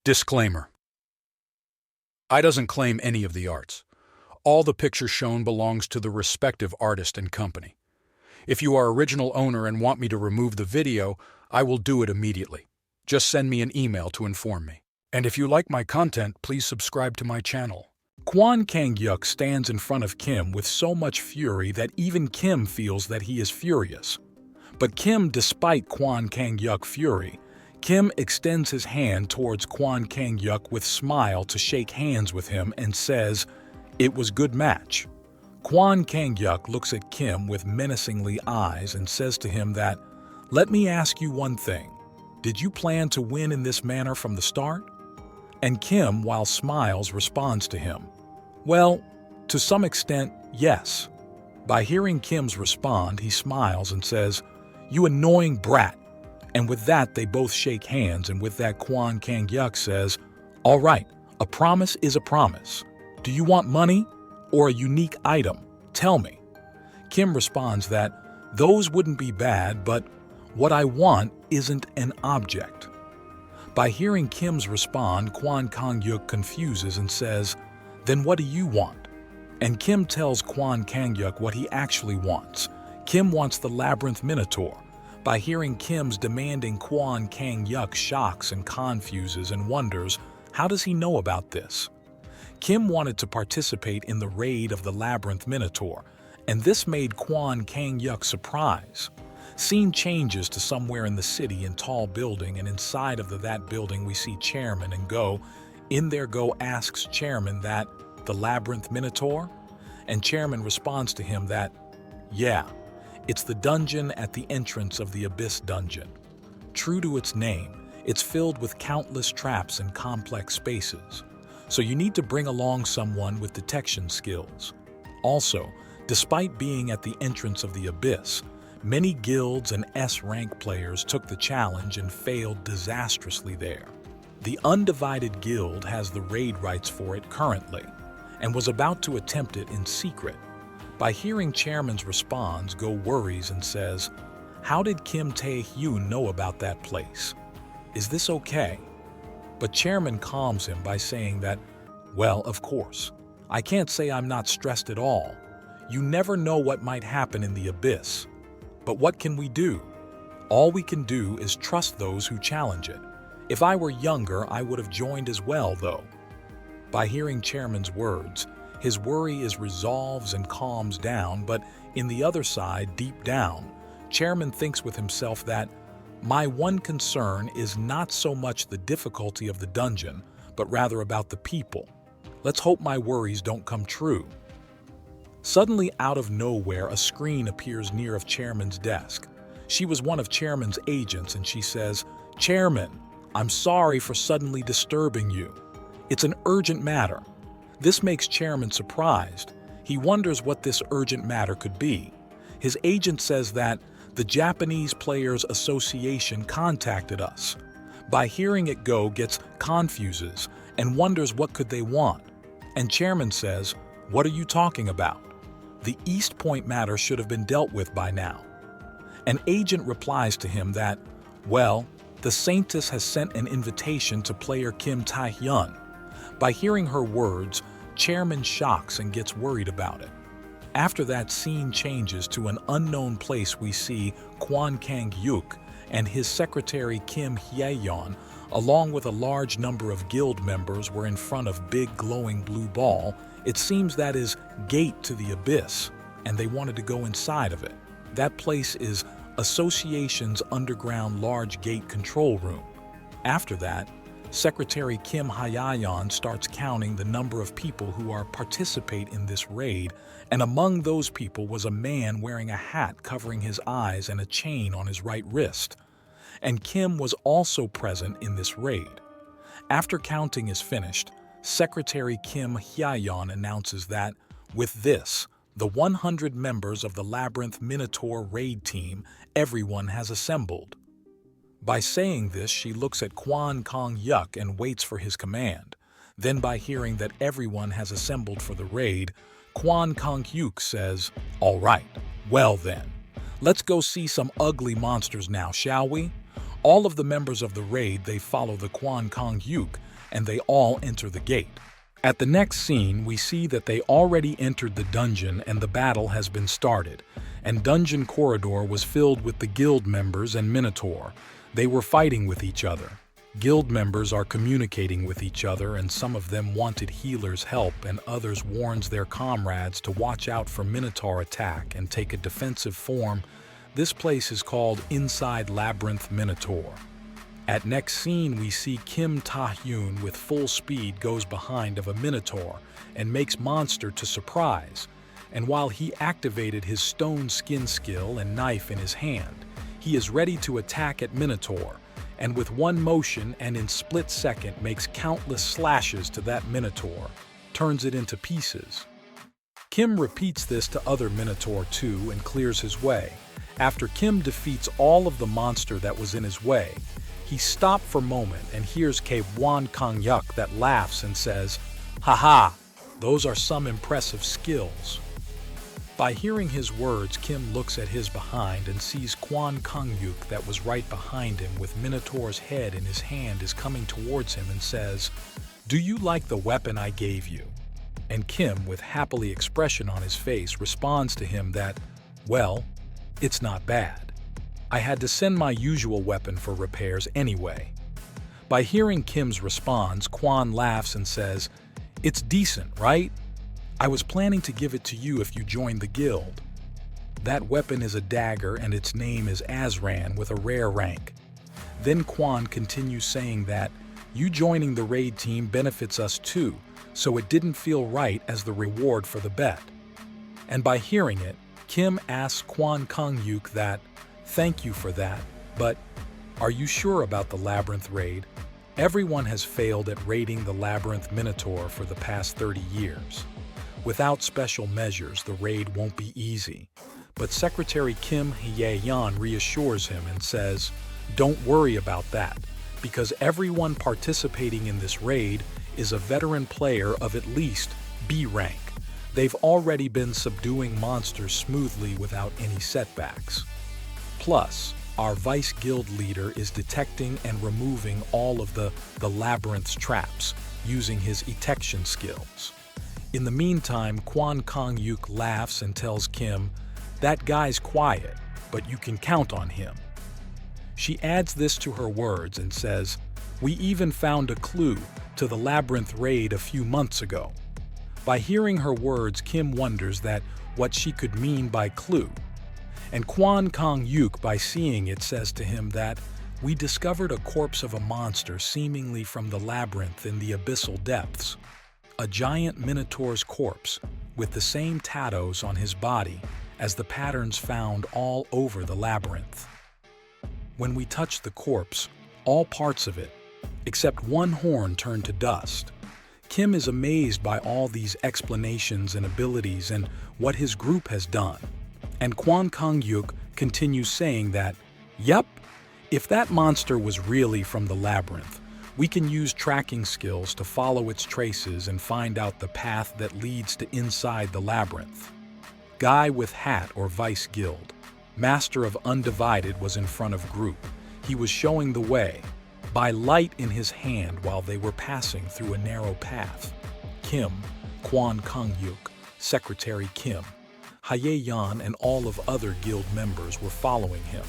Disclaimer. I doesn't claim any of the arts. All the pictures shown belongs to the respective artist and company. If you are original owner and want me to remove the video, I will do it immediately. Just send me an email to inform me. And if you like my content, please subscribe to my channel. Kwon Kang-hyuk stands in front of Kim with so much fury that even Kim feels that he is furious. But Kim, despite Kwon Kang-hyuk's fury, Kim extends his hand towards Kwon Kang-hyuk with smile to shake hands with him and says, "It was good match." Kwon Kang-hyuk looks at Kim with menacingly eyes and says to him that, "Let me ask you one thing. Did you plan to win in this manner from the start?" And Kim, while smiles, responds to him, "Well, to some extent, yes." By hearing Kim's respond, he smiles and says, "You annoying brat." And with that, they both shake hands, and with that, Kwon Kang-hyuk says, "All right, a promise is a promise. Do you want money or a unique item? Tell me." Kim responds that, "Those wouldn't be bad, but what I want isn't an object." By hearing Kim's respond, Kwon Kang-hyuk confuses and says, "Then what do you want?" And Kim tells Kwon Kang-hyuk what he actually wants. Kim wants the Labyrinth Minotaur. By hearing Kim's demanding, Kwon Kang-hyuk shocks and confuses and wonders, how does he know about this? Kim wanted to participate in the raid of the Labyrinth Minotaur, and this made Kwon Kang-hyuk surprise. Scene changes to somewhere in the city in tall building, and inside of that building we see Chairman and Go. In there, Go asks Chairman that, "The Labyrinth Minotaur?" And Chairman responds to him that, "Yeah. It's the dungeon at the entrance of the Abyss Dungeon. True to its name, it's filled with countless traps and complex spaces, so you need to bring along someone with detection skills. Also, despite being at the entrance of the Abyss, many guilds and S-rank players took the challenge and failed disastrously there. The Undivided Guild has the raid rights for it currently, and was about to attempt it in secret." By hearing Chairman's response, Go worries and says, "How did Kim Tae-hyun know about that place? Is this okay?" But Chairman calms him by saying that, "Well, of course. I can't say I'm not stressed at all. You never know what might happen in the Abyss. But what can we do? All we can do is trust those who challenge it. If I were younger, I would have joined as well, though." By hearing Chairman's words, his worry resolves and calms down, but in the other side, deep down, Chairman thinks with himself that, "My one concern is not so much the difficulty of the dungeon, but rather about the people. Let's hope my worries don't come true." Suddenly, out of nowhere, a screen appears near of Chairman's desk. She was one of Chairman's agents, and she says, "Chairman, I'm sorry for suddenly disturbing you. It's an urgent matter." This makes Chairman surprised. He wonders what this urgent matter could be. His agent says that the Japanese Players Association contacted us. By hearing it, Go gets confuses and wonders what could they want. And Chairman says, "What are you talking about? The East Point matter should have been dealt with by now." An agent replies to him that, "Well, the Saintess has sent an invitation to player Kim Tae-hyun." By hearing her words, Chairman shocks and gets worried about it. After that, scene changes to an unknown place. We see Kwon Kang-hyuk and his secretary Kim Hye-yeon, along with a large number of guild members, were in front of big glowing blue ball. It seems that is gate to the Abyss, and they wanted to go inside of it. That place is Association's underground large gate control room. After that, Secretary Kim Hye-yeon starts counting the number of people who are participate in this raid, and among those people was a man wearing a hat covering his eyes and a chain on his right wrist. And Kim was also present in this raid. After counting is finished, Secretary Kim Hye-yeon announces that, with this, the 100 members of the Labyrinth Minotaur raid team, everyone has assembled. By saying this, she looks at Kwon Kang-hyuk and waits for his command. Then by hearing that everyone has assembled for the raid, Kwon Kang-hyuk says, "All right, well then, let's go see some ugly monsters now, shall we? All of the members of the raid, they follow the Kwan Kong Yuk, and they all enter the gate. At the next scene, we see that they already entered the dungeon and the battle has been started, and dungeon corridor was filled with the guild members and Minotaur. They were fighting with each other. Guild members are communicating with each other, and some of them wanted healers' help and others warns their comrades to watch out for Minotaur attack and take a defensive form. This place is called Inside Labyrinth Minotaur. At next scene, we see Kim Ta-hyun with full speed goes behind of a Minotaur and makes monster to surprise. And while he activated his stone skin skill and knife in his hand, he is ready to attack at Minotaur, and with one motion and in split second makes countless slashes to that Minotaur, turns it into pieces. Kim repeats this to other Minotaur too and clears his way. After Kim defeats all of the monster that was in his way, he stops for a moment and hears Kwan Kong Yuk that laughs and says, "Haha, those are some impressive skills." By hearing his words, Kim looks at his behind and sees Kwan Kong Yuk that was right behind him with Minotaur's head in his hand is coming towards him and says, "Do you like the weapon I gave you?" And Kim, with happily expression on his face, responds to him that, "Well, it's not bad. I had to send my usual weapon for repairs anyway." By hearing Kim's response, Kwan laughs and says, "It's decent, right? I was planning to give it to you if you joined the guild." That weapon is a dagger and its name is Azran with a rare rank. Then Kwan continues saying that, "You joining the raid team benefits us too, so it didn't feel right as the reward for the bet." And by hearing it, Kim asks Kwan Kong Yuk that, "Thank you for that, but are you sure about the Labyrinth raid? Everyone has failed at raiding the Labyrinth Minotaur for the past 30 years. Without special measures, the raid won't be easy." But Secretary Kim Hye-yeon reassures him and says, "Don't worry about that, because everyone participating in this raid is a veteran player of at least B rank. They've already been subduing monsters smoothly without any setbacks. Plus, our Vice Guild leader is detecting and removing all of the Labyrinth's traps using his detection skills." In the meantime, Kwan Kong Yuk laughs and tells Kim, "That guy's quiet, but you can count on him." She adds this to her words and says, "We even found a clue to the Labyrinth raid a few months ago." By hearing her words, Kim wonders that what she could mean by clue. And Kwan Kong Yuk, by seeing it, says to him that, "We discovered a corpse of a monster seemingly from the labyrinth in the abyssal depths. A giant Minotaur's corpse with the same tattoos on his body as the patterns found all over the labyrinth. When we touched the corpse, all parts of it, except one horn, turned to dust." Kim is amazed by all these explanations and abilities and what his group has done. And Kwan Kong Yuk continues saying that, "Yep, if that monster was really from the labyrinth, we can use tracking skills to follow its traces and find out the path that leads to inside the labyrinth." Guy with hat or Vice Guild, Master of Undivided, was in front of group. He was showing the way, by light in his hand while they were passing through a narrow path. Kim, Kwan Kong Yuk, Secretary Kim, Hye-yeon and all of other guild members were following him,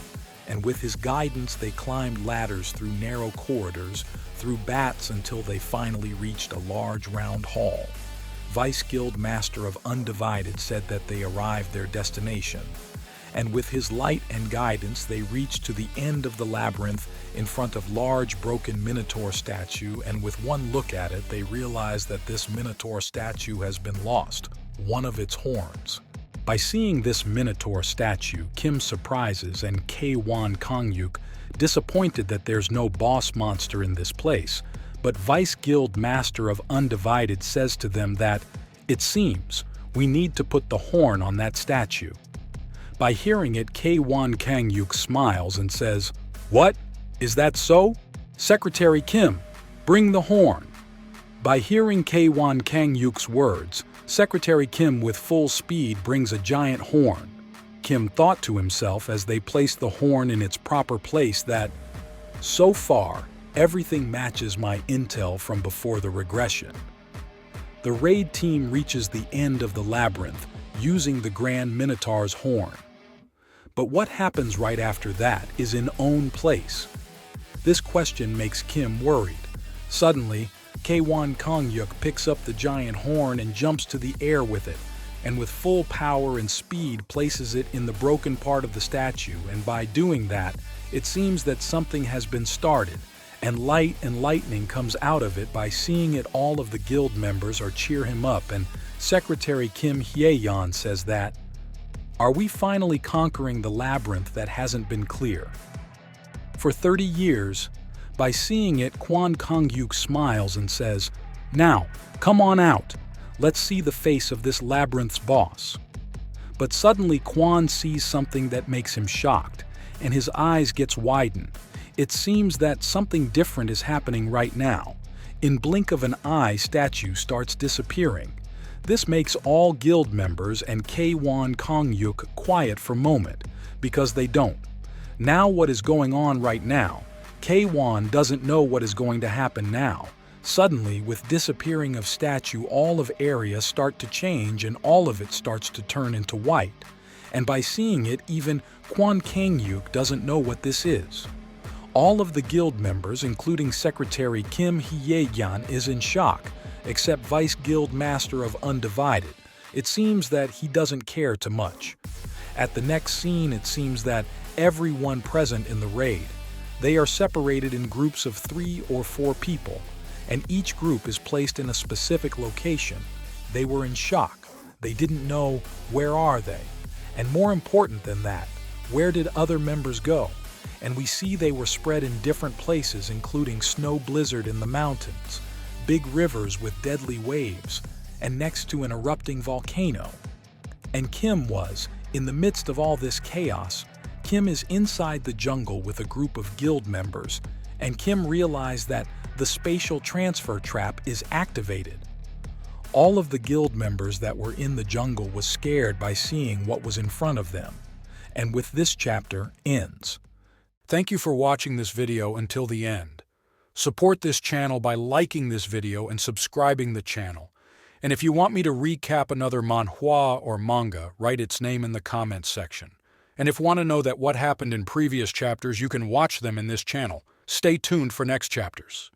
and with his guidance they climbed ladders through narrow corridors, through bats until they finally reached a large round hall. Vice Guild Master of Undivided said that they arrived their destination, and with his light and guidance they reached to the end of the labyrinth in front of large broken Minotaur statue, and with one look at it they realized that this Minotaur statue has been lost, one of its horns. By seeing this Minotaur statue, Kim surprises and Kwan Kong Yuk disappointed that there's no boss monster in this place, but Vice Guild Master of Undivided says to them that, "It seems we need to put the horn on that statue." By hearing it, Kwan Kong Yuk smiles and says, "What? Is that so? Secretary Kim, bring the horn." By hearing Kwan Kong Yuk's words, Secretary Kim with full speed brings a giant horn. Kim thought to himself as they placed the horn in its proper place that, So far, everything matches my intel from before the regression. The raid team reaches the end of the labyrinth using the Grand Minotaur's horn. But what happens right after that is in own place. This question makes Kim worried. Suddenly, Kwon Kongyuk picks up the giant horn and jumps to the air with it, and with full power and speed places it in the broken part of the statue, and by doing that, it seems that something has been started, and light and lightning comes out of it. By seeing it, all of the guild members are cheer him up, and Secretary Kim Hye-yeon says that, "Are we finally conquering the labyrinth that hasn't been clear?" For 30 years, by seeing it, Kwon Kongyuk smiles and says, "Now, come on out. Let's see the face of this labyrinth's boss." But suddenly Kwon sees something that makes him shocked, and his eyes gets widened. It seems that something different is happening right now. In blink of an eye, statue starts disappearing. This makes all guild members and Kwon Kongyuk quiet for a moment, because they don't. Now what is going on right now? Kwon doesn't know what is going to happen now. Suddenly, with disappearing of statue, all of area start to change and all of it starts to turn into white. And by seeing it, even Kwon Kongyuk doesn't know what this is. All of the guild members, including Secretary Kim Hye-yeon, is in shock, except Vice Guild Master of Undivided. It seems that he doesn't care too much. At the next scene, it seems that everyone present in the raid, they are separated in groups of 3 or 4 people, and each group is placed in a specific location. They were in shock. They didn't know where are they. And more important than that, where did other members go? And we see they were spread in different places, including snow blizzard in the mountains, big rivers with deadly waves, and next to an erupting volcano. And Kim was, in the midst of all this chaos, Kim is inside the jungle with a group of guild members, and Kim realized that the spatial transfer trap is activated. All of the guild members that were in the jungle was scared by seeing what was in front of them. And with this chapter ends. Thank you for watching this video until the end. Support this channel by liking this video and subscribing the channel. And if you want me to recap another manhwa or manga, write its name in the comments section. And if you want to know that what happened in previous chapters, you can watch them in this channel. Stay tuned for next chapters.